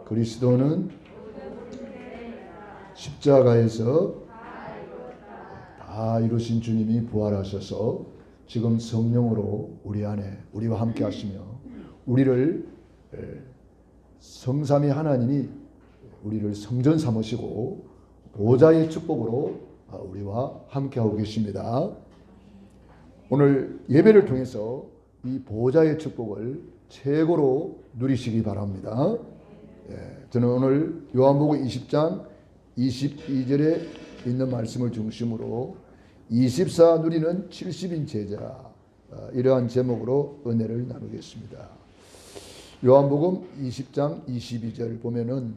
그리스도는 십자가에서 다 이루신 주님이 부활하셔서 지금 성령으로 우리 안에 우리와 함께 하시며 우리를 성삼위 하나님이 우리를 성전 삼으시고 보좌의 축복으로 우리와 함께하고 계십니다. 오늘 예배를 통해서 이 보좌의 축복을 최고로 누리시기 바랍니다. 저는 오늘 요한복음 20장 22절에 있는 말씀을 중심으로 24 누리는 70인 제자, 이러한 제목으로 은혜를 나누겠습니다. 요한복음 20장 22절 보면은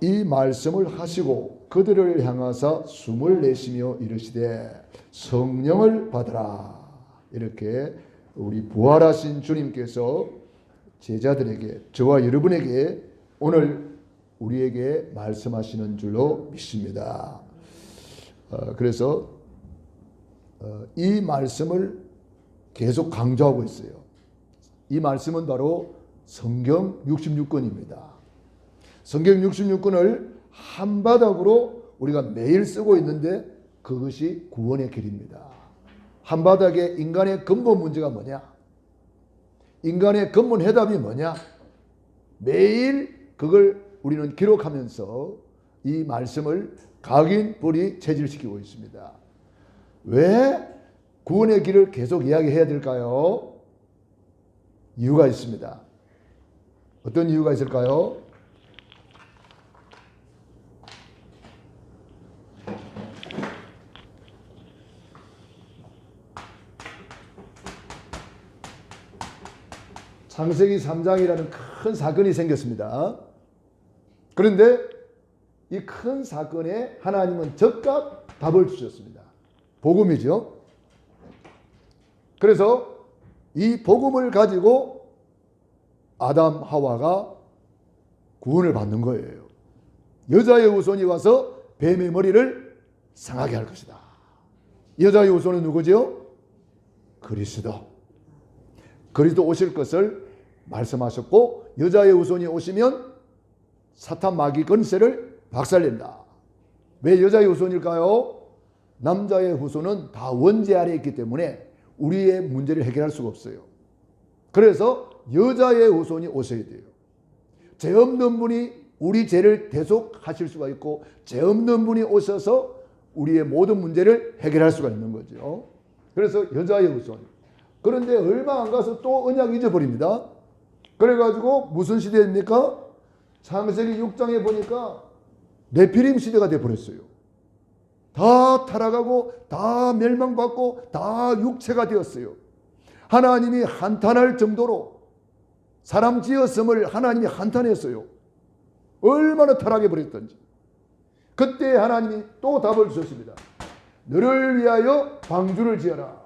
이 말씀을 하시고 그들을 향하사 숨을 내쉬며 이르시되 성령을 받으라. 이렇게 우리 부활하신 주님께서 제자들에게, 저와 여러분에게 오늘 우리에게 말씀하시는 줄로 믿습니다. 그래서 이 말씀을 계속 강조하고 있어요. 이 말씀은 바로 성경 66권입니다. 성경 66권을 한 바닥으로 우리가 매일 쓰고 있는데 그것이 구원의 길입니다. 한 바닥에 인간의 근본 문제가 뭐냐? 인간의 근본 해답이 뭐냐? 매일 그걸 우리는 기록하면서 이 말씀을 각인뿌리 체질시키고 있습니다. 왜 구원의 길을 계속 이야기해야 될까요? 이유가 있습니다. 어떤 이유가 있을까요? 창세기 3장이라는 큰 사건이 생겼습니다. 그런데 이 큰 사건에 하나님은 즉각 답을 주셨습니다. 복음이죠. 그래서 이 복음을 가지고 아담 하와가 구원을 받는 거예요. 여자의 후손이 와서 뱀의 머리를 상하게 할 것이다. 여자의 후손은 누구죠? 그리스도. 그리스도 오실 것을 말씀하셨고 여자의 후손이 오시면 사탄 마귀 권세를 박살낸다. 왜 여자의 후손일까요? 남자의 후손은 다 원죄 아래에 있기 때문에 우리의 문제를 해결할 수가 없어요. 그래서 여자의 후손이 오셔야 돼요. 죄 없는 분이 우리 죄를 대속하실 수가 있고 죄 없는 분이 오셔서 우리의 모든 문제를 해결할 수가 있는 거죠. 그래서 여자의 후손. 그런데 얼마 안 가서 또 언약 잊어버립니다. 그래가지고 무슨 시대입니까? 창세기 6장에 보니까 네피림 시대가 되어버렸어요. 다 타락하고 다 멸망받고 다 육체가 되었어요. 하나님이 한탄할 정도로 사람 지었음을 하나님이 한탄했어요. 얼마나 타락해버렸던지. 그때 하나님이 또 답을 주셨습니다. 너를 위하여 방주를 지어라.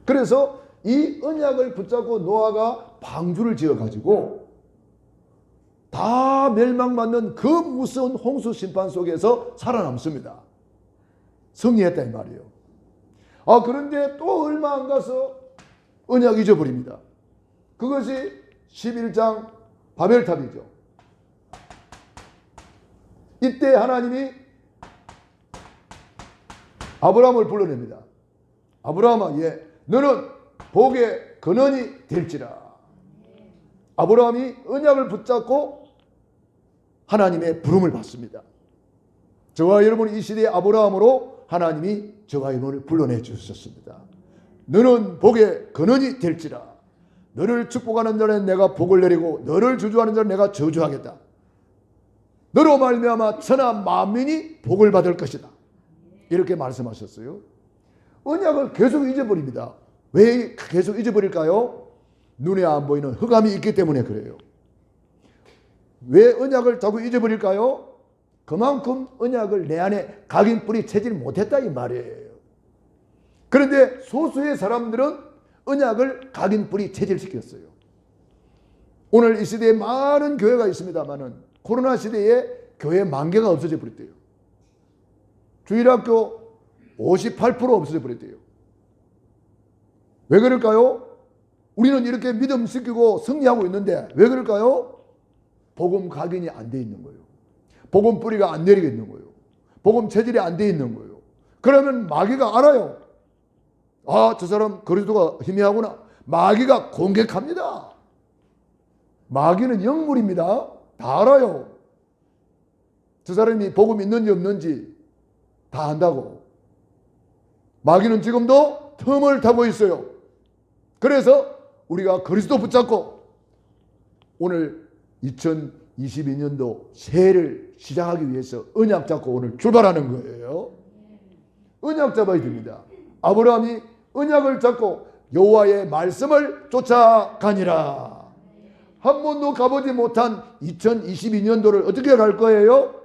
그래서 이 언약을 붙잡고 노아가 방주를 지어가지고 다 멸망받는 그 무서운 홍수 심판 속에서 살아남습니다. 승리했다 이 말이에요. 그런데 또 얼마 안 가서 언약 잊어버립니다. 그것이 11장 바벨탑이죠. 이때 하나님이 아브라함을 불러냅니다. 아브라함아, 너는 복의 근원이 될지라. 아브라함이 언약을 붙잡고 하나님의 부름을 받습니다. 저와 여러분 이 시대의 아브라함으로 하나님이 저와 여러분을 불러내 주셨습니다. 너는 복의 근원이 될지라. 너를 축복하는 자는 내가 복을 내리고 너를 저주하는 자는 내가 저주하겠다. 너로 말미암아 천하 만민이 복을 받을 것이다. 이렇게 말씀하셨어요. 언약을 계속 잊어버립니다. 왜 계속 잊어버릴까요? 눈에 안 보이는 흑암이 있기 때문에 그래요. 왜 언약을 자꾸 잊어버릴까요? 그만큼 언약을 내 안에 각인뿌리 채질 못했다 이 말이에요. 그런데 소수의 사람들은 언약을 각인뿌리 채질시켰어요. 오늘 이 시대에 많은 교회가 있습니다만은 코로나 시대에 교회 10,000개가 없어져 버렸대요. 주일학교 58% 없어져 버렸대요. 왜 그럴까요? 우리는 이렇게 믿음시키고 승리하고 있는데 왜 그럴까요? 복음 각인이 안 돼 있는 거예요. 복음 뿌리가 안 내리게 있는 거예요. 복음 체질이 안 돼 있는 거예요. 그러면 마귀가 알아요. 아, 저 사람 그리스도가 희미하구나. 마귀가 공격합니다. 마귀는 영물입니다. 다 알아요. 저 사람이 복음 있는지 없는지 다 안다고. 마귀는 지금도 틈을 타고 있어요. 그래서 우리가 그리스도 붙잡고 오늘 2022년도 새해를 시작하기 위해서 언약 잡고 오늘 출발하는 거예요. 언약 잡아야 됩니다. 아브라함이 언약을 잡고 여호와의 말씀을 쫓아가니라. 한 번도 가보지 못한 2022년도를 어떻게 갈 거예요?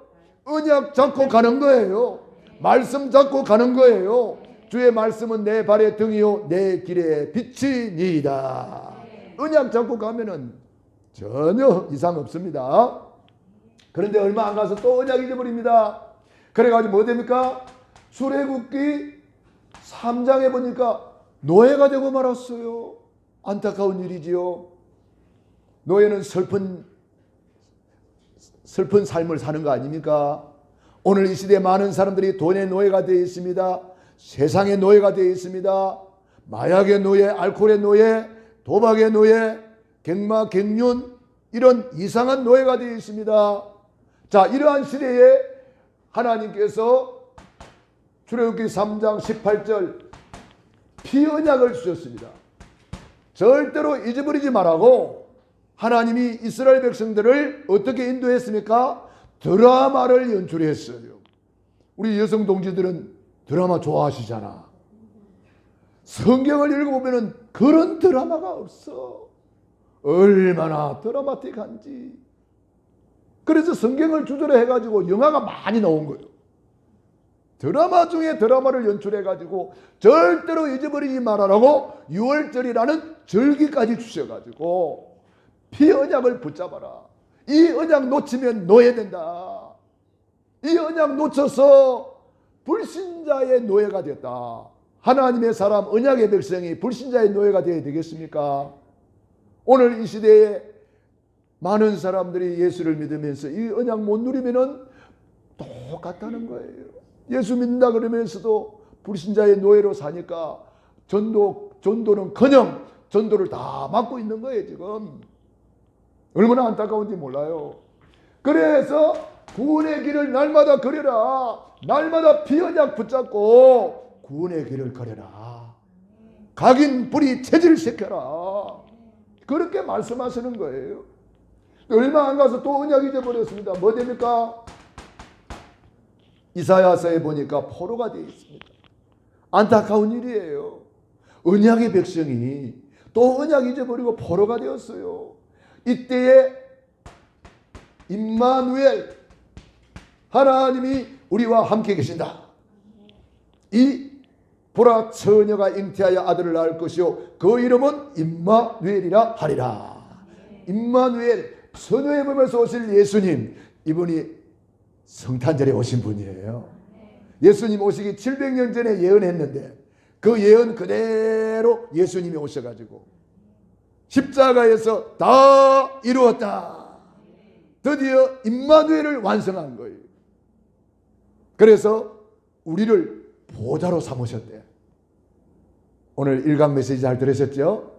언약 잡고 가는 거예요. 말씀 잡고 가는 거예요. 주의 말씀은 내 발의 등이요 내 길의 빛이니이다. 언약 잡고 가면은 전혀 이상 없습니다. 그런데 얼마 안 가서 또 언약 잊어버립니다. 그래가지고 뭐 됩니까? 출애굽기 3장에 보니까 노예가 되고 말았어요. 안타까운 일이지요. 노예는 슬픈 삶을 사는 거 아닙니까? 오늘 이 시대에 많은 사람들이 돈의 노예가 되어 있습니다. 세상의 노예가 되어 있습니다. 마약의 노예, 알코올의 노예, 도박의 노예, 갱마, 갱륜 이런 이상한 노예가 되어 있습니다. 자, 이러한 시대에 하나님께서 출애굽기 3장 18절 피언약을 주셨습니다. 절대로 잊어버리지 말라고 하나님이 이스라엘 백성들을 어떻게 인도했습니까? 드라마를 연출했어요. 우리 여성 동지들은 드라마 좋아하시잖아. 성경을 읽어보면 그런 드라마가 없어. 얼마나 드라마틱한지. 그래서 성경을 주제로 해가지고 영화가 많이 나온 거예요. 드라마 중에 드라마를 연출해가지고 절대로 잊어버리지 말아라고 6월절이라는 절기까지 주셔가지고 피언약을 붙잡아라. 이 언약 놓치면 노예된다. 이 언약 놓쳐서 불신자의 노예가 됐다. 하나님의 사람 언약의 백성이 불신자의 노예가 되어야 되겠습니까? 오늘 이 시대에 많은 사람들이 예수를 믿으면서 이 언약 못 누리면은 똑같다는 거예요. 예수 믿는다 그러면서도 불신자의 노예로 사니까 전도는커녕 전도를 다 막고 있는 거예요. 지금 얼마나 안타까운지 몰라요. 그래서 구원의 길을 날마다 걸어라. 날마다 피언약 붙잡고 구원의 길을 걸어라. 각인 불이 체질시켜라. 그렇게 말씀하시는 거예요. 얼마 안 가서 또 언약 잊어버렸습니다. 뭐 됩니까? 이사야서에 보니까 포로가 되어 있습니다. 안타까운 일이에요. 언약의 백성이 또 언약 잊어버리고 포로가 되었어요. 이때에 임마누엘 하나님이 우리와 함께 계신다. 이 보라 처녀가 잉태하여 아들을 낳을 것이요 그 이름은 임마누엘이라 하리라. 임마누엘 처녀의 몸에서 오실 예수님, 이분이 성탄절에 오신 분이에요. 예수님 오시기 700년 전에 예언했는데 그 예언 그대로 예수님이 오셔가지고 십자가에서 다 이루었다. 드디어 임마누엘을 완성한 거예요. 그래서 우리를 보좌로 삼으셨대요. 오늘 일간 메시지 잘 들으셨죠?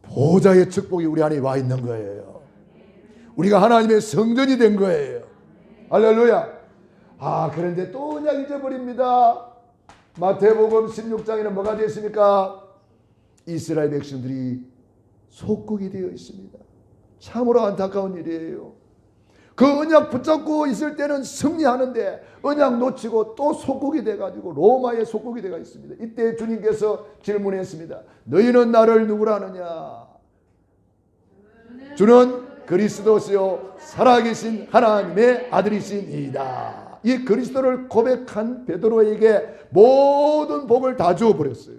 보좌의 축복이 우리 안에 와 있는 거예요. 우리가 하나님의 성전이 된 거예요. 할렐루야. 그런데 또 언약 잊어버립니다. 마태복음 16장에는 뭐가 되어 있습니까? 이스라엘 백성들이 속국이 되어 있습니다. 참으로 안타까운 일이에요. 그 언약 붙잡고 있을 때는 승리하는데 언약 놓치고 또 속국이 돼가지고 로마의 속국이 되어 있습니다. 이때 주님께서 질문했습니다. 너희는 나를 누구라 하느냐? 주는 그리스도시요 살아계신 하나님의 아들이시니이다. 이 그리스도를 고백한 베드로에게 모든 복을 다 주어버렸어요.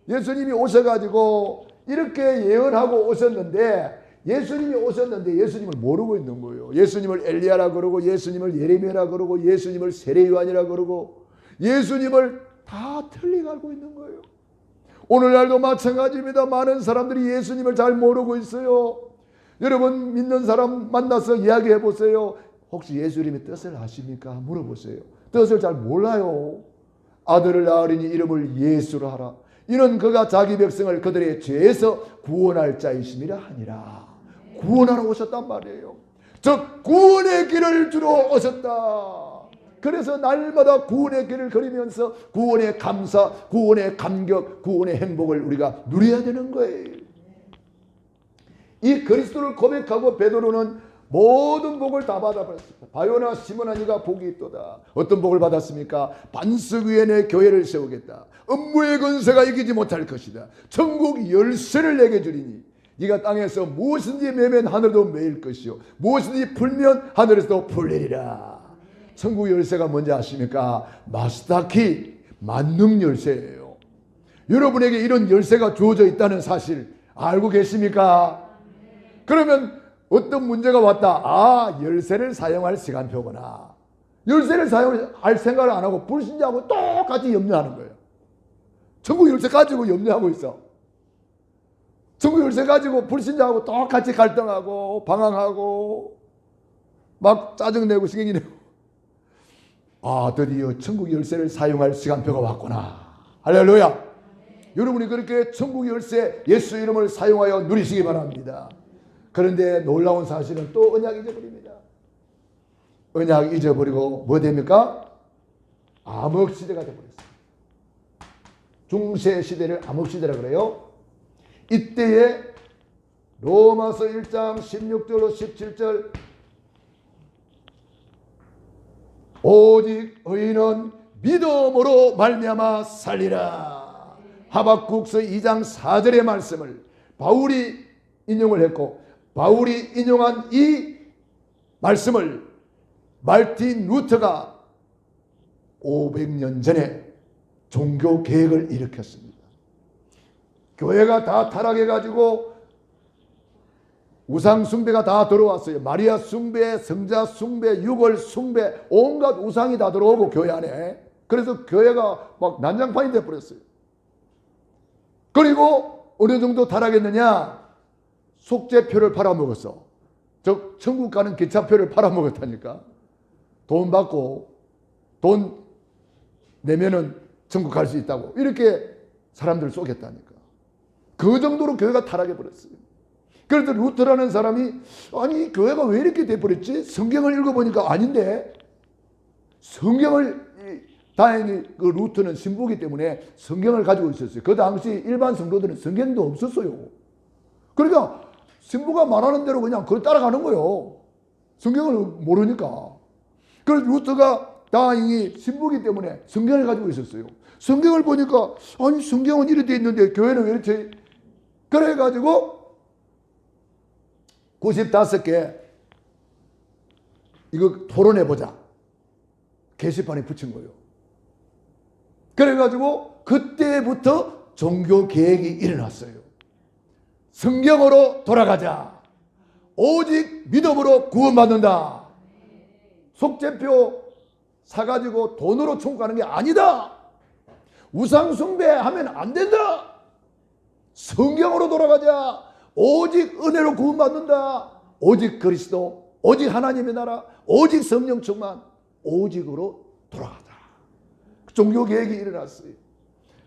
예수님이 오셔가지고 이렇게 예언하고 오셨는데 예수님을 모르고 있는 거예요. 예수님을 엘리야라 그러고 예수님을 예레미야라 그러고 예수님을 세례요한이라 그러고 예수님을 다 틀리게 알고 있는 거예요. 오늘날도 마찬가지입니다. 많은 사람들이 예수님을 잘 모르고 있어요. 여러분 믿는 사람 만나서 이야기해 보세요. 혹시 예수님의 뜻을 아십니까? 물어보세요. 뜻을 잘 몰라요. 아들을 낳으리니 이름을 예수로 하라. 이는 그가 자기 백성을 그들의 죄에서 구원할 자이심이라 하니라. 구원하러 오셨단 말이에요. 즉 구원의 길을 주러 오셨다. 그래서 날마다 구원의 길을 걸으면서 구원의 감사, 구원의 감격, 구원의 행복을 우리가 누려야 되는 거예요. 이 그리스도를 고백하고 베드로는 모든 복을 다 받아버렸습니다. 바요나 시몬아 네가 복이 있도다. 어떤 복을 받았습니까? 반석 위에 내 교회를 세우겠다. 음부의 권세가 이기지 못할 것이다. 천국 열쇠를 내게 주리니 네가 땅에서 무엇인지 매면 하늘도 매일 것이요 무엇인지 풀면 하늘에서도 풀리리라. 천국 열쇠가 뭔지 아십니까? 마스터키, 만능 열쇠예요. 여러분에게 이런 열쇠가 주어져 있다는 사실 알고 계십니까? 그러면 어떤 문제가 왔다. 아, 열쇠를 사용할 시간표구나. 열쇠를 사용할 생각을 안 하고 불신자하고 똑같이 염려하는 거예요. 천국 열쇠 가지고 염려하고 있어. 천국 열쇠 가지고 불신자하고 똑같이 갈등하고 방황하고 막 짜증내고 시경이내고. 아, 드디어 천국 열쇠를 사용할 시간표가 왔구나. 할렐루야. 여러분이 그렇게 천국 열쇠 예수 이름을 사용하여 누리시기 바랍니다. 그런데 놀라운 사실은 또 언약 잊어버립니다. 언약 잊어버리고 뭐 됩니까? 암흑시대가 되어버렸어요. 중세시대를 암흑시대라 그래요. 이때에 로마서 1장 16절로 17절 오직 의인은 믿음으로 말미암아 살리라. 하박국서 2장 4절의 말씀을 바울이 인용을 했고 바울이 인용한 이 말씀을 말틴 루터가 500년 전에 종교 개혁을 일으켰습니다. 교회가 다 타락해가지고 우상 숭배가 다 들어왔어요. 마리아 숭배, 성자 숭배, 유골 숭배, 온갖 우상이 다 들어오고 교회 안에. 그래서 교회가 막 난장판이 되어버렸어요. 그리고 어느 정도 타락했느냐? 속죄표를 팔아먹었어. 즉 천국 가는 기차표를 팔아먹었다니까. 돈 받고 돈 내면은 천국 갈 수 있다고 이렇게 사람들을 쏘겠다니까. 그 정도로 교회가 타락해버렸어요. 그래서 루터라는 사람이 아니 교회가 왜 이렇게 돼버렸지? 성경을 읽어보니까 아닌데. 성경을 다행히 그 루터는 신부이기 때문에 성경을 가지고 있었어요. 그 당시 일반 성도들은 성경도 없었어요. 그러니까 신부가 말하는 대로 그냥 그걸 따라가는 거예요. 성경을 모르니까. 그래서 루터가 다행히 신부이기 때문에 성경을 가지고 있었어요. 성경을 보니까 아니 성경은 이렇게 돼 있는데 교회는 왜 이렇게. 그래가지고 95개 이거 토론해보자. 게시판에 붙인 거예요. 그래가지고 그때부터 종교개혁이 일어났어요. 성경으로 돌아가자. 오직 믿음으로 구원받는다. 속죄표 사가지고 돈으로 천국 가는 게 아니다. 우상 숭배하면 안 된다. 성경으로 돌아가자. 오직 은혜로 구원받는다. 오직 그리스도, 오직 하나님의 나라, 오직 성령 충만, 오직으로 돌아가자. 종교개혁이 일어났어요.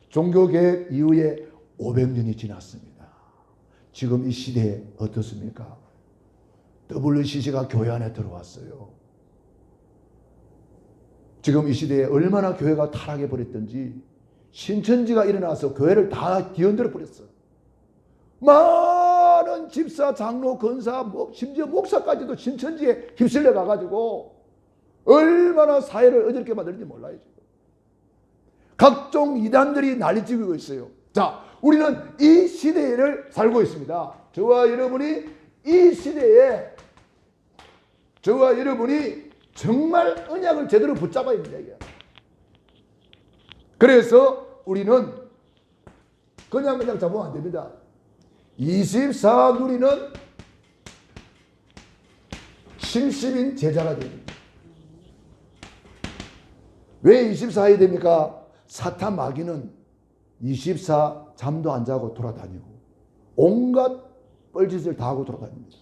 종교개혁 이후에 500년이 지났습니다. 지금 이 시대에 어떻습니까? WCC가 교회 안에 들어왔어요. 지금 이 시대에 얼마나 교회가 타락해버렸던지 신천지가 일어나서 교회를 다 뒤흔들어 버렸어요. 많은 집사, 장로, 권사, 심지어 목사까지도 신천지에 휩쓸려 가가지고 얼마나 사회를 어지럽게 만드는지 몰라요. 지금. 각종 이단들이 난리치고 있어요. 자, 우리는 이 시대를 살고 있습니다. 저와 여러분이 이 시대에 저와 여러분이 정말 언약을 제대로 붙잡아야 됩니다. 이게. 그래서 우리는 그냥 잡으면 안 됩니다. 24 누리는 실심인 제자가 됩니다. 왜 24 해야 됩니까? 사탄 마귀는 24 잠도 안 자고 돌아다니고 온갖 뻘짓을 다 하고 돌아다닙니다.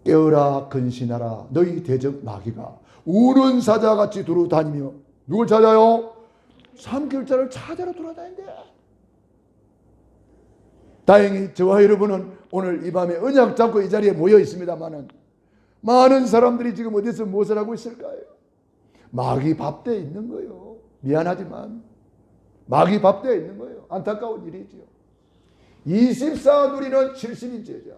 깨어라 근신하라 너희 대적 마귀가 우는 사자같이 두루 다니며 누굴 찾아요? 삼킬 자를 찾아러 돌아다닌대. 다행히 저와 여러분은 오늘 이 밤에 언약 잡고 이 자리에 모여 있습니다만은 많은 사람들이 지금 어디서 무엇을 하고 있을까요? 마귀 밥대에 있는 거예요. 미안하지만 마귀 밥대에 있는 거예요. 안타까운 일이지요. 24 누리는 70인 제자.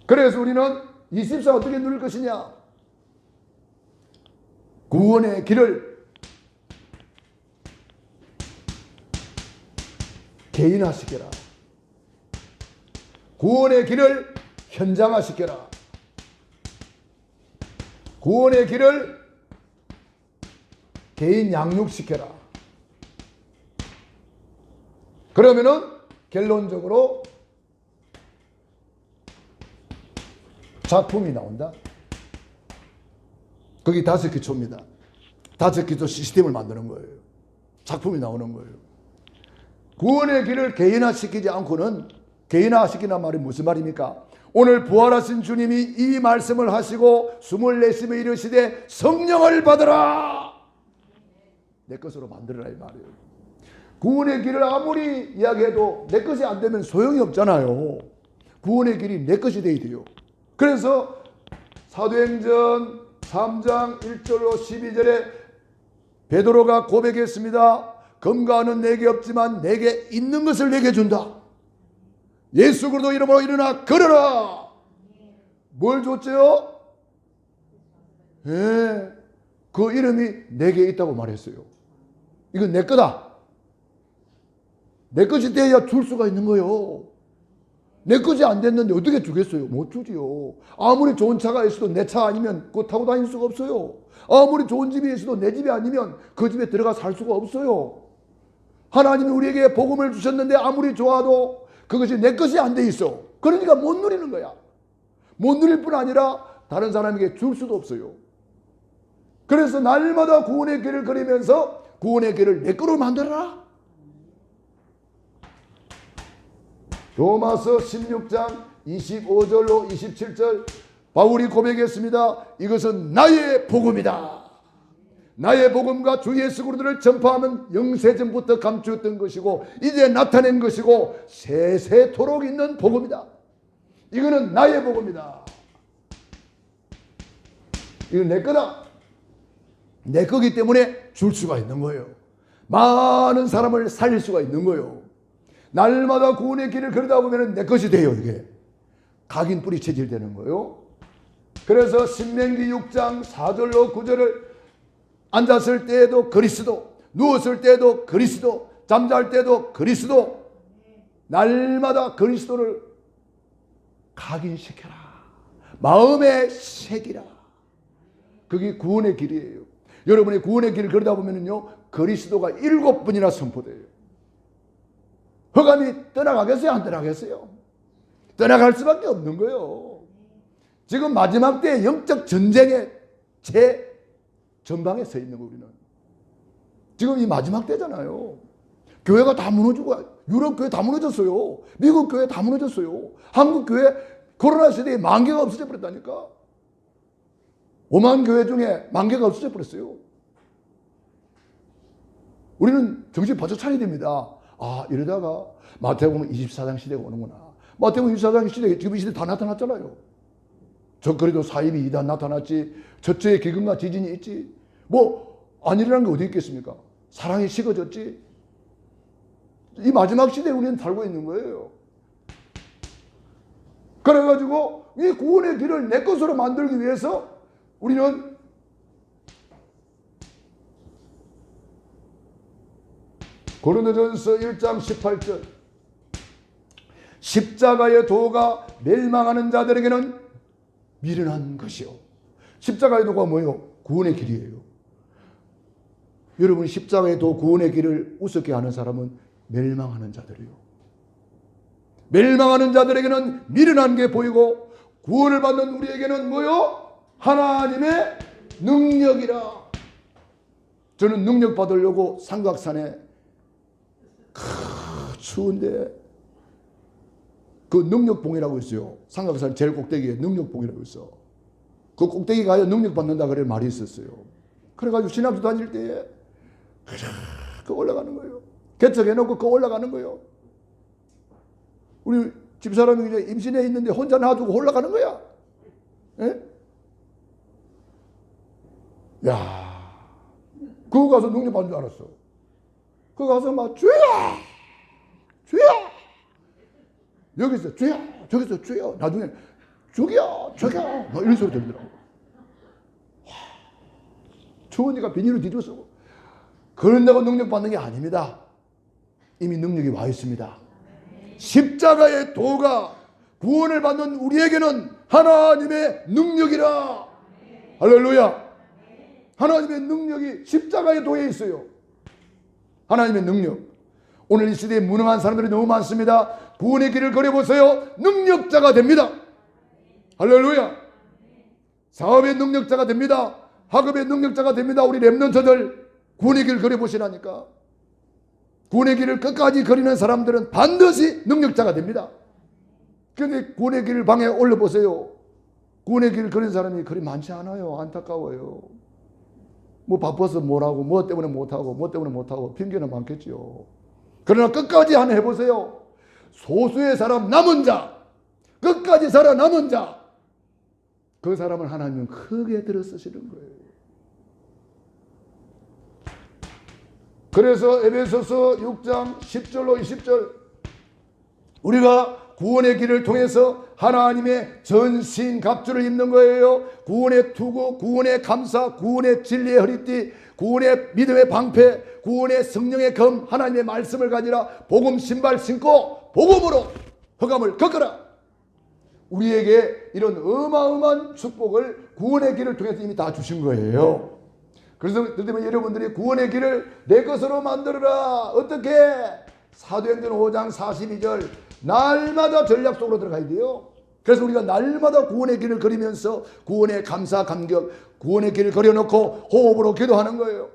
그래서 우리는 24 어떻게 누릴 것이냐? 구원의 길을 개인화시켜라. 구원의 길을 현장화시켜라. 구원의 길을 개인 양육시켜라. 그러면은 결론적으로 작품이 나온다. 거기 5기초입니다. 5기초 시스템을 만드는 거예요. 작품이 나오는 거예요. 구원의 길을 개인화시키지 않고는, 개인화시키는 말이 무슨 말입니까? 오늘 부활하신 주님이 이 말씀을 하시고 24심에 이르시되 성령을 받으라. 내 것으로 만들어라 이 말이에요. 구원의 길을 아무리 이야기해도 내 것이 안 되면 소용이 없잖아요. 구원의 길이 내 것이 돼야 돼요. 그래서 사도행전 3장 1절로 12절에 베드로가 고백했습니다. 금과 은은 내게 없지만 내게 있는 것을 내게 준다. 예수 그리스도 이름으로 일어나 걸어라. 뭘 줬죠? 예, 그 이름이 내게 있다고 말했어요. 이건 내 거다. 내 것이 돼야 줄 수가 있는 거예요. 내 것이 안 됐는데 어떻게 주겠어요? 못 주지요. 아무리 좋은 차가 있어도 내 차 아니면 그거 타고 다닐 수가 없어요. 아무리 좋은 집이 있어도 내 집이 아니면 그 집에 들어가 살 수가 없어요. 하나님이 우리에게 복음을 주셨는데 아무리 좋아도 그것이 내 것이 안 돼 있어. 그러니까 못 누리는 거야. 못 누릴 뿐 아니라 다른 사람에게 줄 수도 없어요. 그래서 날마다 구원의 길을 그리면서 구원의 길을 내 거로 만들어라. 로마서 16장 25절로 27절 바울이 고백했습니다. 이것은 나의 복음이다. 나의 복음과 주 예수 그리스도를 전파하면 영세전부터 감추었던 것이고 이제 나타낸 것이고 세세토록 있는 복음이다. 이거는 나의 복음이다. 이건 내 거다. 내 거기 때문에 줄 수가 있는 거예요. 많은 사람을 살릴 수가 있는 거예요. 날마다 구원의 길을 걸다 보면 내 것이 돼요. 이게 각인 뿌리 체질 되는 거예요. 그래서 신명기 6장 4절로 9절을 앉았을 때에도 그리스도, 누웠을 때도 그리스도, 잠잘 때도 그리스도, 날마다 그리스도를 각인시켜라. 마음에 새기라. 그게 구원의 길이에요. 여러분이 구원의 길을 걸다 보면요 그리스도가 7번이나 선포돼요. 흑암이 떠나가겠어요? 안 떠나겠어요? 떠나갈 수밖에 없는 거예요. 지금 마지막 때 영적 전쟁의 제 전방에 서 있는 거 우리는. 지금 이 마지막 때잖아요. 교회가 다 무너지고 유럽 교회 다 무너졌어요. 미국 교회 다 무너졌어요. 한국 교회 코로나 시대에 10,000개가 없어져 버렸다니까. 5만 교회 중에 10,000개가 없어져 버렸어요. 우리는 정신 바짝 차려야 됩니다. 아, 이러다가 마태복음 24장 시대가 오는구나. 마태복음 24장 시대, 지금 이 시대 다 나타났잖아요. 저 그래도 사입이 이단 나타났지. 저쪽에 기근과 지진이 있지. 뭐 안 일어난 게 어디 있겠습니까? 사랑이 식어졌지. 이 마지막 시대에 우리는 살고 있는 거예요. 그래가지고 이 구원의 길을 내 것으로 만들기 위해서 우리는 고린도전서 1장 18절 십자가의 도가 멸망하는 자들에게는 미련한 것이요. 십자가의 도가 뭐예요? 구원의 길이에요. 여러분 십자가의 도 구원의 길을 우습게 하는 사람은 멸망하는 자들이요. 멸망하는 자들에게는 미련한 게 보이고 구원을 받는 우리에게는 뭐요? 하나님의 능력이라. 저는 능력 받으려고 삼각산에 추운데 그 능력봉이라고 있어요. 삼각산 제일 꼭대기에 능력봉이라고 있어. 그 꼭대기 가야 능력 받는다 그래 말이 있었어요. 그래가지고 신학교 다닐 때에 그 올라가는 거예요. 개척해놓고 그 올라가는 거예요. 우리 집사람이 이제 임신해 있는데 혼자 놔두고 올라가는 거야. 예? 야, 그거 가서 능력 받는 줄 알았어. 그거 가서 막 주야, 주야. 여기서 주야, 저기서 주야. 나중에 죽여, 죽여. 뭐 이런 소리 들리더라고. 추우니까 비닐을 뒤집어 쓰고. 그런다고 능력 받는 게 아닙니다. 이미 능력이 와 있습니다. 십자가의 도가 구원을 받는 우리에게는 하나님의 능력이라. 할렐루야. 하나님의 능력이 십자가의 도에 있어요. 하나님의 능력. 오늘 이 시대에 무능한 사람들이 너무 많습니다. 구원의 길을 걸어보세요. 능력자가 됩니다. 할렐루야. 사업의 능력자가 됩니다. 학업의 능력자가 됩니다. 우리 렘넌트들 구원의 길을 걸어보시라니까. 구원의 길을 끝까지 걸이는 사람들은 반드시 능력자가 됩니다. 그런데 구원의 길 방에 올려보세요. 구원의 길을 걸은 사람이 그리 많지 않아요. 안타까워요. 뭐 바빠서 뭐라고, 뭐 때문에 못하고, 뭐 때문에 못하고 핑계는 많겠죠. 그러나 끝까지 한번 해보세요. 소수의 사람, 남은 자, 끝까지 살아남은 자, 그 사람을 하나님은 크게 들어 쓰시는 거예요. 그래서 에베소서 6장 10절로 20절, 우리가 구원의 길을 통해서 하나님의 전신 갑주를 입는 거예요. 구원의 투구, 구원의 감사, 구원의 진리의 허리띠, 구원의 믿음의 방패, 구원의 성령의 검, 하나님의 말씀을 가지라. 복음 신발 신고 복음으로 흑암을 꺾어라. 우리에게 이런 어마어마한 축복을 구원의 길을 통해서 이미 다 주신 거예요. 그래서 그때문에 여러분들이 구원의 길을 내 것으로 만들어라. 어떻게? 사도행전 5장 42절, 날마다 전략 속으로 들어가야 돼요. 그래서 우리가 날마다 구원의 길을 걸으면서 구원의 감사 감격, 구원의 길을 걸어놓고 호흡으로 기도하는 거예요.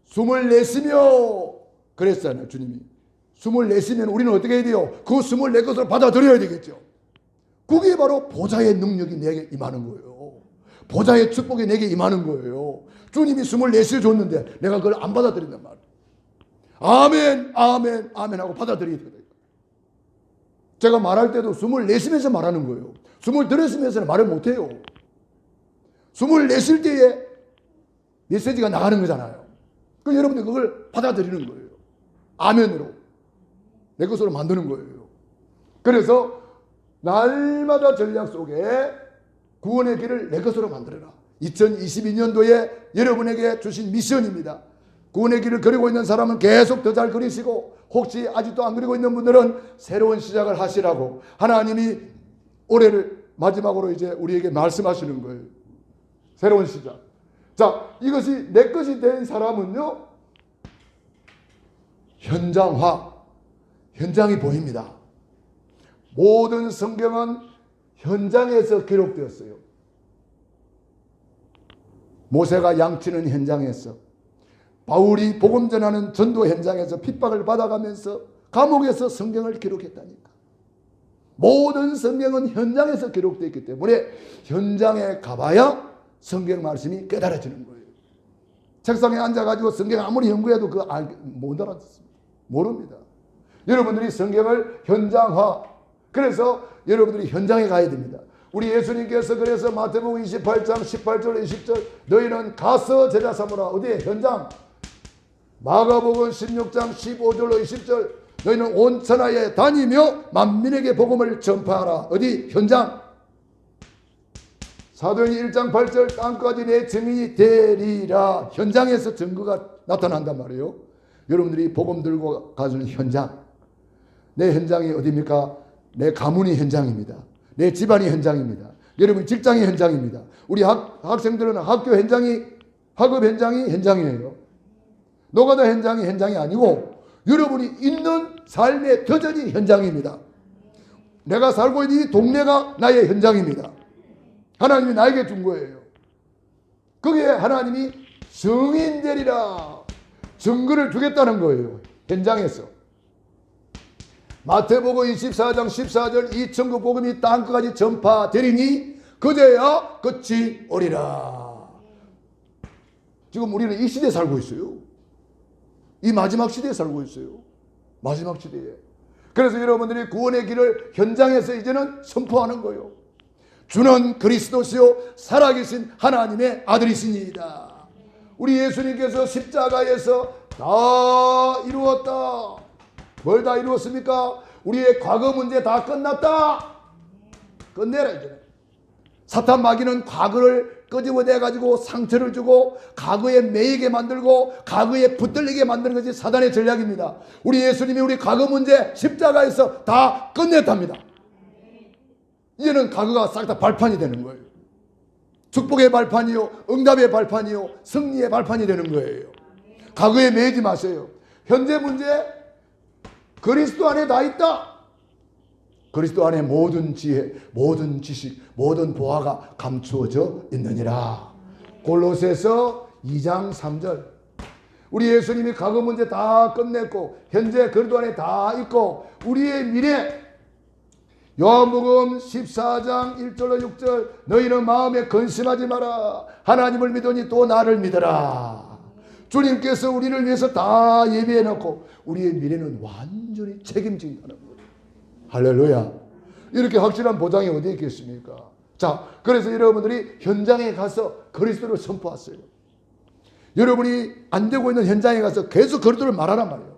숨을 내쉬며, 그랬잖아요 주님이. 숨을 내쉬면 우리는 어떻게 해야 돼요? 그 숨을 내 것으로 받아들여야 되겠죠. 그게 바로 보좌의 능력이 내게 임하는 거예요. 보좌의 축복이 내게 임하는 거예요. 주님이 숨을 내쉬어줬는데 내가 그걸 안 받아들인단 말이에요. 아멘, 아멘, 아멘 하고 받아들여야 돼요. 제가 말할 때도 숨을 내쉬면서 말하는 거예요. 숨을 들이쉬면서는 말을 못해요. 숨을 내쉴 때에 메시지가 나가는 거잖아요. 그럼 여러분들 그걸 받아들이는 거예요. 아멘으로. 내 것으로 만드는 거예요. 그래서 날마다 전략 속에 구원의 길을 내 것으로 만들어라. 2022년도에 여러분에게 주신 미션입니다. 구원의 길을 그리고 있는 사람은 계속 더 잘 그리시고, 혹시 아직도 안 그리고 있는 분들은 새로운 시작을 하시라고 하나님이 올해를 마지막으로 이제 우리에게 말씀하시는 거예요. 새로운 시작. 자, 이것이 내 것이 된 사람은요, 현장화, 현장이 보입니다. 모든 성경은 현장에서 기록되었어요. 모세가 양치는 현장에서, 바울이 복음 전하는 전도 현장에서 핍박을 받아가면서 감옥에서 성경을 기록했다니까. 모든 성경은 현장에서 기록되어 있기 때문에 현장에 가봐야 성경 말씀이 깨달아지는 거예요. 책상에 앉아가지고 성경 아무리 연구해도 그거 못 알아듣습니다. 모릅니다. 여러분들이 성경을 현장화, 그래서 여러분들이 현장에 가야 됩니다. 우리 예수님께서 그래서 마태복음 28장 18절 20절, 너희는 가서 제자 삼으라. 어디에? 현장. 마가복음 16장 15절로 20절, 너희는 온 천하에 다니며 만민에게 복음을 전파하라. 어디? 현장. 사도행전 1장 8절, 땅까지 내 증인이 되리라. 현장에서 증거가 나타난단 말이에요. 여러분들이 복음 들고 가는 현장. 내 현장이 어디입니까? 내 가문이 현장입니다. 내 집안이 현장입니다. 여러분 직장이 현장입니다. 우리 학생들은 학교 현장이, 학업 현장이 현장이에요. 노가다 현장이 아니고 여러분이 있는 삶의 터전이 현장입니다. 내가 살고 있는 이 동네가 나의 현장입니다. 하나님이 나에게 준 거예요. 거기에 하나님이 증인 되리라. 증거를 주겠다는 거예요. 현장에서. 마태복음 24장 14절 이 천국 복음이 땅끝까지 전파되리니 그제야 끝이 오리라. 지금 우리는 이 시대에 살고 있어요. 이 마지막 시대에 살고 있어요. 마지막 시대에. 그래서 여러분들이 구원의 길을 현장에서 이제는 선포하는 거예요. 주는 그리스도시요 살아계신 하나님의 아들이시니이다. 우리 예수님께서 십자가에서 다 이루었다. 뭘 다 이루었습니까? 우리의 과거 문제 다 끝났다. 끝내라 이제는. 사탄 마귀는 과거를 끄집어내 가지고 상처를 주고 과거에 매이게 만들고 과거에 붙들리게 만드는 것이 사단의 전략입니다. 우리 예수님이 우리 과거 문제 십자가에서 다 끝냈답니다. 이제는 과거가 싹 다 발판이 되는 거예요. 축복의 발판이요, 응답의 발판이요, 승리의 발판이 되는 거예요. 과거에 매이지 마세요. 현재 문제 그리스도 안에 다 있다. 그리스도 안에 모든 지혜, 모든 지식, 모든 보화가 감추어져 있느니라. 골로새서 2장 3절. 우리 예수님이 과거 문제 다 끝냈고 현재 그리스도 안에 다 있고 우리의 미래. 요한복음 14장 1절로 6절. 너희는 마음에 근심하지 마라. 하나님을 믿으니 또 나를 믿어라. 주님께서 우리를 위해서 다 예비해 놓고 우리의 미래는 완전히 책임진다는 거예요. 할렐루야. 이렇게 확실한 보장이 어디에 있겠습니까? 자, 그래서 여러분들이 현장에 가서 그리스도를 선포하세요. 여러분이 안 되고 있는 현장에 가서 계속 그리스도를 말하란 말이에요.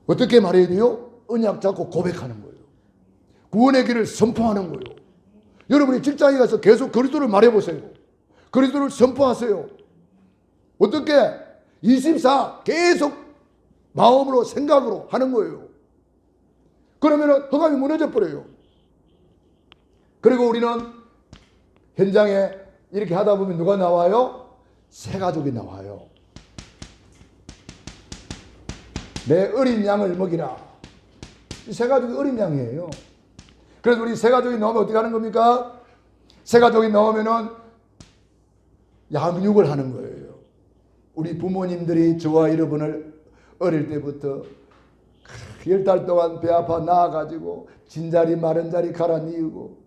어떻게 말해야 돼요? 언약 잡고 고백하는 거예요. 구원의 길을 선포하는 거예요. 여러분이 직장에 가서 계속 그리스도를 말해보세요. 그리스도를 선포하세요. 어떻게? 24 계속 마음으로 생각으로 하는 거예요. 그러면 허감이 무너져 버려요. 그리고 우리는 현장에 이렇게 하다 보면 누가 나와요? 새 가족이 나와요. 내 어린 양을 먹이라. 새 가족이 어린 양이에요. 그래서 우리 새 가족이 나오면 어떻게 하는 겁니까? 새 가족이 나오면은 양육을 하는 거예요. 우리 부모님들이 저와 여러분을 어릴 때부터 10달 동안 배 아파 나아가지고 진자리 마른 자리 갈아 뉘우고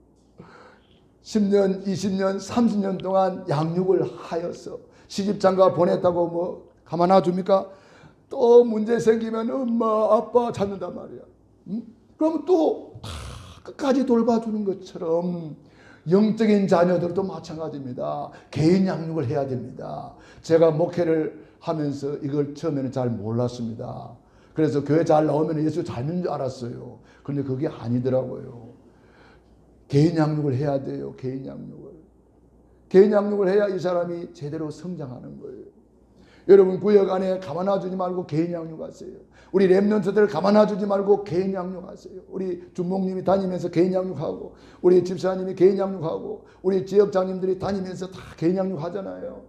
10년, 20년, 30년 동안 양육을 하여서 시집장가 보냈다고 뭐 가만 놔줍니까? 또 문제 생기면 엄마, 아빠 찾는단 말이야. 응? 그러면 또 끝까지 돌봐주는 것처럼 영적인 자녀들도 마찬가지입니다. 개인 양육을 해야 됩니다. 제가 목회를 하면서 이걸 처음에는 잘 몰랐습니다. 그래서 교회 잘 나오면 예수 잘 믿는 줄 알았어요. 그런데 그게 아니더라고요. 개인 양육을 해야 돼요. 개인 양육을. 개인 양육을 해야 이 사람이 제대로 성장하는 거예요. 여러분 구역 안에 가만 놔주지 말고 개인 양육하세요. 우리 렘넌트들 가만 놔주지 말고 개인 양육하세요. 우리 주목님이 다니면서 개인 양육하고 우리 집사님이 개인 양육하고 우리 지역장님들이 다니면서 다 개인 양육하잖아요.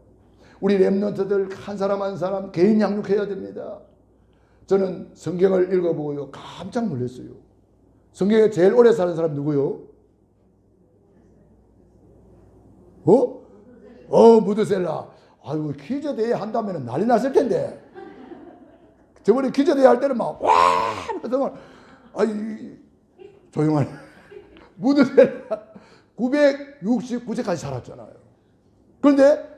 우리 렘넌트들 한 사람 한 사람 개인 양육해야 됩니다. 저는 성경을 읽어보고요 깜짝 놀랐어요. 성경에 제일 오래 사는 사람 누구요? 무드셀라. 아유 퀴즈 대회 한다면 난리 났을 텐데. 저번에 퀴즈 대회 할 때는 막 와! 그래서 아이 조용하네. 무드셀라 969세까지 살았잖아요. 그런데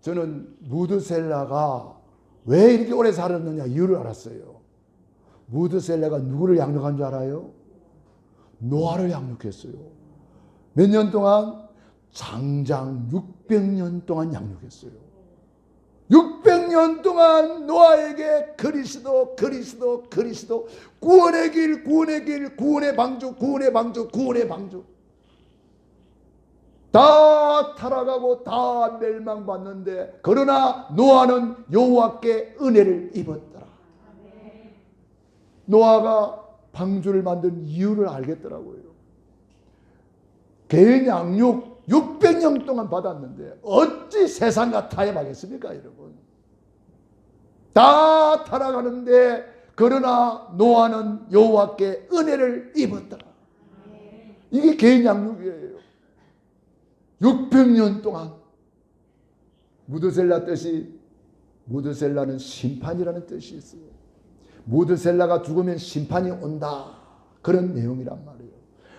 저는 무드셀라가 왜 이렇게 오래 살았느냐 이유를 알았어요. 무드셀라가 누구를 양육한 줄 알아요? 노아를 양육했어요. 몇 년 동안? 장장 600년 동안 양육했어요. 600년 동안 노아에게 그리스도 구원의 길 구원의 방주 다 타락하고 다 멸망받는데 그러나 노아는 여호와께 은혜를 입었더라. 노아가 방주를 만든 이유를 알겠더라고요. 개인 양육 600년 동안 받았는데 어찌 세상과 타협하겠습니까 여러분. 다 타락하는데 그러나 노아는 여호와께 은혜를 입었더라. 이게 개인 양육이에요. 600년 동안. 무드셀라 뜻이 무드셀라는 심판이라는 뜻이 있어요. 무드셀라가 죽으면 심판이 온다. 그런 내용이란 말이에요.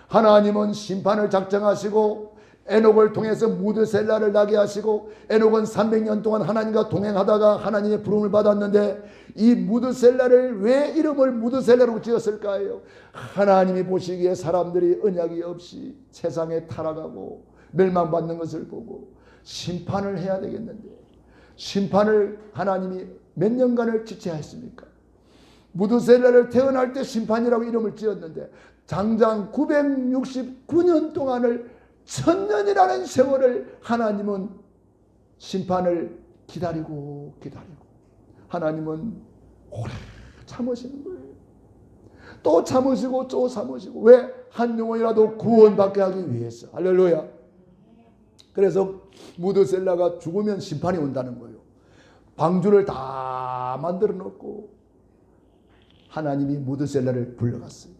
하나님은 심판을 작정하시고 에녹을 통해서 무드셀라를 나게 하시고, 에녹은 300년 동안 하나님과 동행하다가 하나님의 부름을 받았는데, 이 무드셀라를 왜 이름을 무드셀라로 지었을까요? 하나님이 보시기에 사람들이 언약이 없이 세상에 타락하고 멸망받는 것을 보고 심판을 해야 되겠는데, 심판을 하나님이 몇 년간을 지체하였습니까? 무드셀라를 태어날 때 심판이라고 이름을 지었는데, 장장 969년 동안을 1000년이라는 세월을 하나님은 심판을 기다리고 하나님은 오래 참으시는 거예요. 또 참으시고 또 참으시고. 왜? 한 영혼이라도 구원받게 하기 위해서. 할렐루야. 그래서 무드셀라가 죽으면 심판이 온다는 거예요. 방주를 다 만들어 놓고 하나님이 무드셀라를 불러갔어요.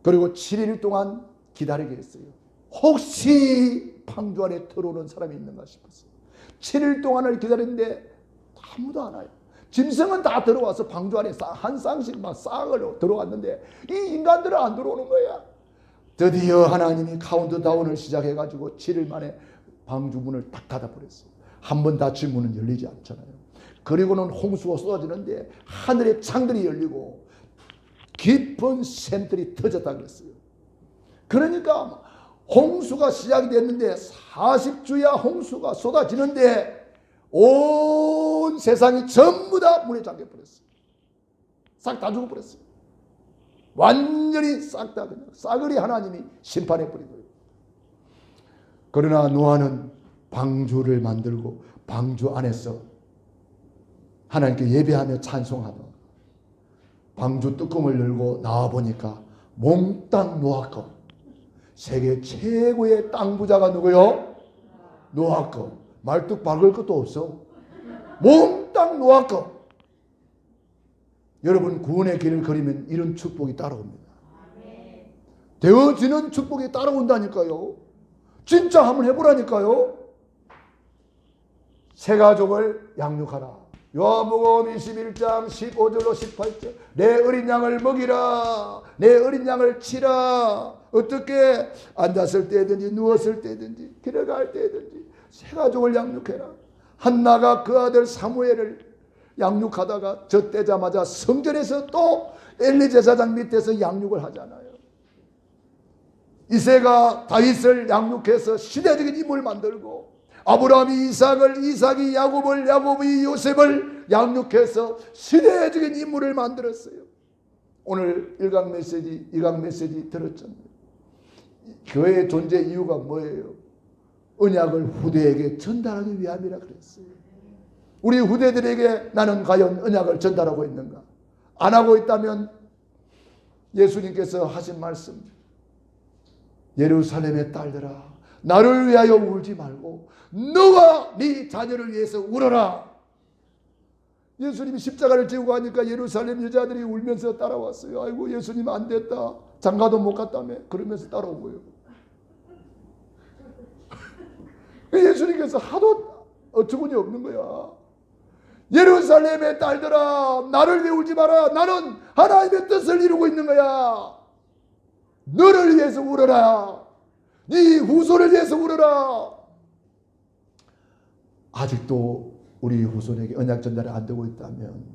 그리고 7일 동안 기다리게 했어요. 혹시 방주 안에 들어오는 사람이 있는가 싶었어요. 7일 동안을 기다렸는데 아무도 안 와요. 짐승은 다 들어와서 방주 안에 한 쌍씩만 싹을 들어왔는데 이 인간들은 안 들어오는 거야. 드디어 하나님이 카운트다운을 시작해가지고 7일 만에 방주 문을 딱 닫아버렸어요. 한 번 닫힌 문은 열리지 않잖아요. 그리고는 홍수가 쏟아지는데 하늘의 창들이 열리고 깊은 샘들이 터졌다 그랬어요. 그러니까 홍수가 시작이 됐는데 40주야 홍수가 쏟아지는데 온 세상이 전부 다 물에 잠겨버렸어요. 싹 다 죽어버렸어요. 완전히 싹 다 그냥 싸그리 하나님이 심판해버리고요. 그러나 노아는 방주를 만들고 방주 안에서 하나님께 예배하며 찬송하다 방주 뚜껑을 열고 나와보니까 몽땅 노아 거. 세계 최고의 땅 부자가 누구요? 노아 거. 말뚝 박을 것도 없어. 몽땅 노아 거. 여러분 구원의 길을 걸으면 이런 축복이 따라옵니다. 되어지는 축복이 따라온다니까요. 진짜 한번 해보라니까요. 세 가족을 양육하라. 요한복음 21장 15절로 18절. 내 어린 양을 먹이라. 내 어린 양을 치라. 어떻게? 앉았을 때든지 누웠을 때든지 길어갈 때든지 세 가족을 양육해라. 한나가 그 아들 사무엘을 양육하다가 젖대자마자 성전에서 또 엘리 제사장 밑에서 양육을 하잖아요. 이새가 다윗을 양육해서 시대적인 인물을 만들고, 아브라함이 이삭을, 이삭이 야곱을, 야곱이 요셉을 양육해서 시대적인 인물을 만들었어요. 오늘 일강 메시지, 이강 메시지 들었잖아요. 교회의 존재 이유가 뭐예요? 언약을 후대에게 전달하기 위함이라 그랬어요. 우리 후대들에게 나는 과연 언약을 전달하고 있는가? 안 하고 있다면 예수님께서 하신 말씀, 예루살렘의 딸들아 나를 위하여 울지 말고 너와 네 자녀를 위해서 울어라. 예수님이 십자가를 지고 가니까 예루살렘 여자들이 울면서 따라왔어요. 아이고 예수님 안 됐다. 장가도 못 갔다며. 그러면서 따라온 거예요. 예수님께서 하도 어처구니 없는 거야. 예루살렘의 딸들아 나를 위해 울지 마라. 나는 하나님의 뜻을 이루고 있는 거야. 너를 위해서 울어라. 네 후손을 위해서 울어라. 아직도 우리 후손에게 언약 전달이 안 되고 있다면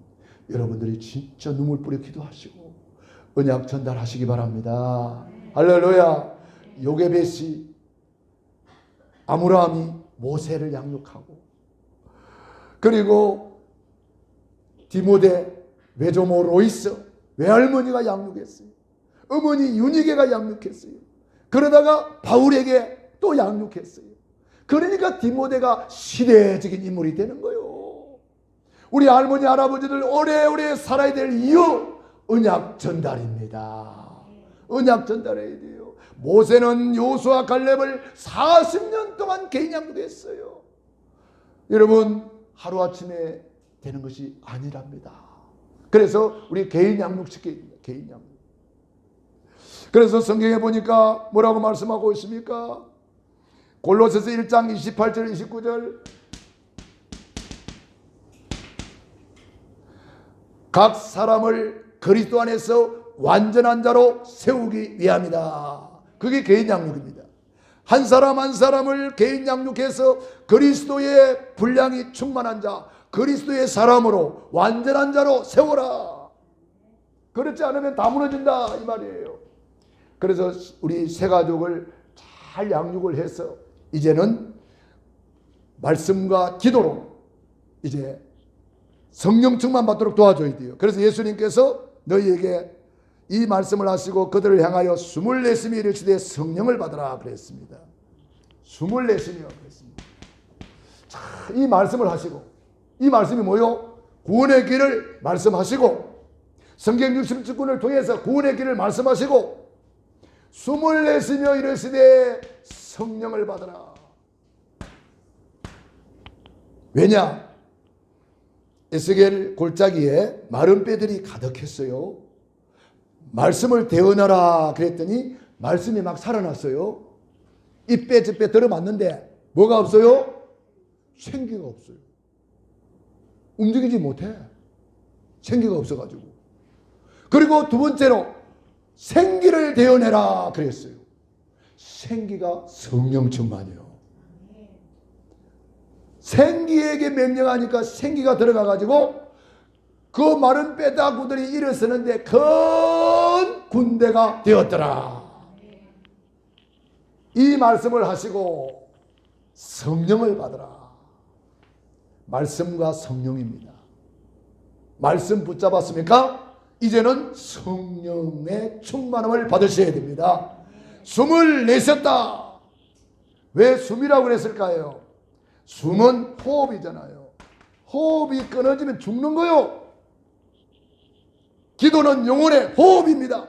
여러분들이 진짜 눈물 뿌려 기도하시고 언약 전달하시기 바랍니다. 할렐루야. 요게벳이 아므람이 모세를 양육하고, 그리고 디모데 외조모 로이스 외할머니가 양육했어요. 어머니 유니게가 양육했어요. 그러다가 바울에게 또 양육했어요. 그러니까 디모데가 시대적인 인물이 되는 거예요. 우리 할머니 할아버지들 오래오래 살아야 될 이유, 언약 전달입니다. 언약 전달해야 돼요. 모세는 요수아 갈렙을 40년 동안 개인 양육했어요. 여러분 하루아침에 되는 것이 아니랍니다. 그래서 우리 개인 양육시켜야 됩니다. 개인 양육. 그래서 성경에 보니까 뭐라고 말씀하고 있습니까? 골로새서 1장 28절 29절 각 사람을 그리스도 안에서 완전한 자로 세우기 위함이다. 그게 개인 양육입니다. 한 사람 한 사람을 개인 양육해서 그리스도의 분량이 충만한 자, 그리스도의 사람으로 완전한 자로 세워라. 그렇지 않으면 다 무너진다 이 말이에요. 그래서 우리 새 가족을 잘 양육을 해서 이제는 말씀과 기도로 이제 성령 충만 받도록 도와줘야 돼요. 그래서 예수님께서 너희에게 이 말씀을 하시고 그들을 향하여 숨을 내쉬며 이르시되 성령을 받으라 그랬습니다. 숨을 내쉬며 그랬습니다. 자, 이 말씀을 하시고, 이 말씀이 뭐요? 구원의 길을 말씀하시고, 성경 66권을 통해서 구원의 길을 말씀하시고, 숨을 내쉬며 이르시되 성령을 받으라. 왜냐? 에스겔 골짜기에 마른 뼈들이 가득했어요. 말씀을 대언하라 그랬더니 말씀이 막 살아났어요. 이 뼈 저 뼈 들어맞는데 뭐가 없어요? 생기가 없어요. 움직이지 못해. 생기가 없어가지고. 그리고 두 번째로 생기를 대언해라 그랬어요. 생기가 성령 충만이요. 생기에게 명령하니까 생기가 들어가가지고 그 마른 뼈다구들이 일어서는데 큰 군대가 되었더라. 이 말씀을 하시고 성령을 받으라. 말씀과 성령입니다. 말씀 붙잡았습니까? 이제는 성령의 충만함을 받으셔야 됩니다. 숨을 내쉬었다. 왜 숨이라고 그랬을까요? 숨은 호흡이잖아요. 호흡이 끊어지면 죽는 거요. 기도는 영혼의 호흡입니다.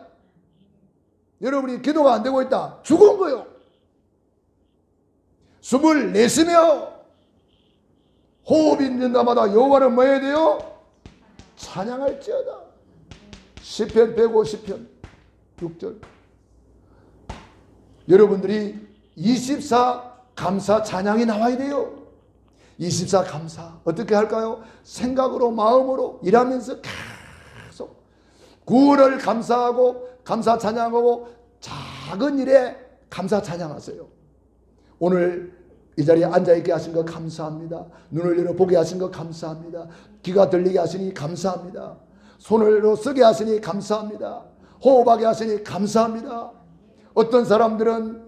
여러분이 기도가 안 되고 있다. 죽은 거요. 숨을 내쉬며 호흡이 있는 데마다 여호와를 뭐 해야 돼요? 찬양할지어다. 시편 150편 6절. 여러분들이 24 감사 찬양이 나와야 돼요. 24 감사 어떻게 할까요? 생각으로 마음으로 일하면서 계속 구원을 감사하고 감사 찬양하고 작은 일에 감사 찬양하세요. 오늘 이 자리에 앉아있게 하신 거 감사합니다. 눈을 열어 보게 하신 거 감사합니다. 귀가 들리게 하시니 감사합니다. 손을 쓰게 하시니 감사합니다. 호흡하게 하시니 감사합니다. 어떤 사람들은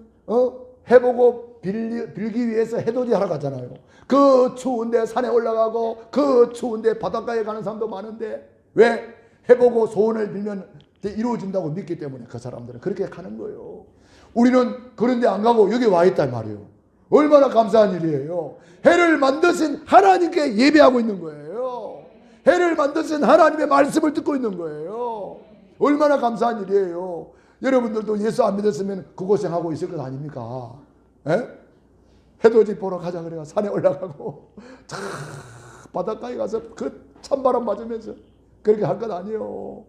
해보고 빌기 위해서 해돋이 하러 가잖아요. 그 추운데 산에 올라가고 그 추운데 바닷가에 가는 사람도 많은데 왜? 해보고 소원을 빌면 이루어진다고 믿기 때문에 그 사람들은 그렇게 가는 거예요. 우리는 그런데 안 가고 여기 와 있단 말이에요. 얼마나 감사한 일이에요. 해를 만드신 하나님께 예배하고 있는 거예요. 해를 만드신 하나님의 말씀을 듣고 있는 거예요. 얼마나 감사한 일이에요. 여러분들도 예수 안 믿었으면 그 고생하고 있을 것 아닙니까? 에? 해돋이 보러 가자 그래가 산에 올라가고 바닷가에 가서 그 찬바람 맞으면서 그렇게 할 것 아니에요.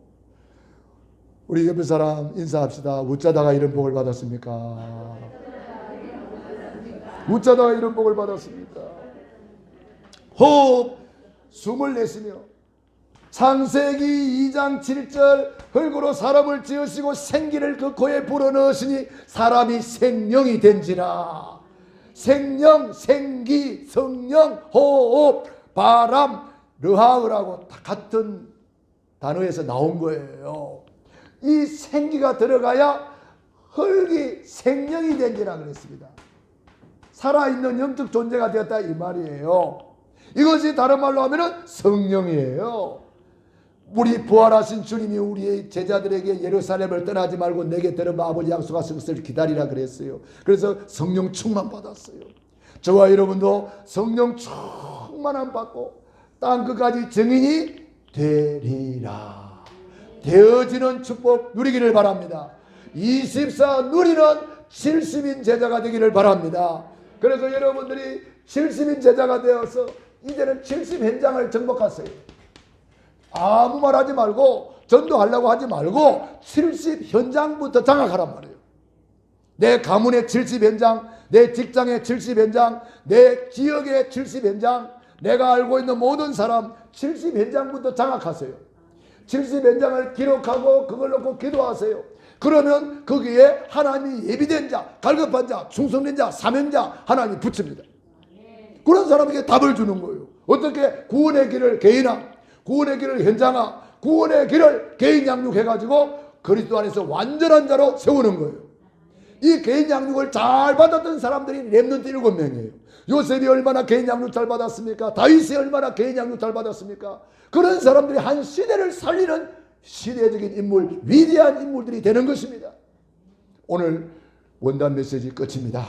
우리 옆에 사람 인사합시다. 웃자다가 이런 복을 받았습니까? 웃자다가 이런 복을 받았습니까? 호흡, 숨을 내쉬며 창세기 2장 7절 흙으로 사람을 지으시고 생기를 그 코에 불어넣으시니 사람이 생명이 된지라. 생명, 생기, 성령, 호흡, 바람, 르하으라고 다 같은 단어에서 나온 거예요. 이 생기가 들어가야 흙이 생명이 된지라 그랬습니다. 살아있는 영적 존재가 되었다 이 말이에요. 이것이 다른 말로 하면 성령이에요. 우리 부활하신 주님이 우리의 제자들에게 예루살렘을 떠나지 말고 내게 들어봐 아버지 약속하신 것을 기다리라 그랬어요. 그래서 성령 충만 받았어요. 저와 여러분도 성령 충만함 받고 땅끝까지 증인이 되리라. 되어지는 축복 누리기를 바랍니다. 24 누리는 70인 제자가 되기를 바랍니다. 그래서 여러분들이 70인 제자가 되어서 이제는 70 현장을 정복하세요. 아무 말 하지 말고 전도하려고 하지 말고 70 현장부터 장악하란 말이에요. 내 가문의 70 현장, 내 직장의 70 현장, 내 지역의 70 현장, 내가 알고 있는 모든 사람 70 현장부터 장악하세요. 70연장을 기록하고 그걸 놓고 기도하세요. 그러면 거기에 하나님이 예비된 자, 갈급한 자, 충성된 자, 사명자 하나님이 붙입니다. 그런 사람에게 답을 주는 거예요. 어떻게? 구원의 길을 개인화, 구원의 길을 현장화, 구원의 길을 개인 양육해가지고 그리스도 안에서 완전한 자로 세우는 거예요. 이 개인 양육을 잘 받았던 사람들이 렘넌트 7명이에요. 요셉이 얼마나 개인 양육 잘 받았습니까? 다윗이 얼마나 개인 양육 잘 받았습니까? 그런 사람들이 한 시대를 살리는 시대적인 인물, 위대한 인물들이 되는 것입니다. 오늘 원단 메시지 끝입니다.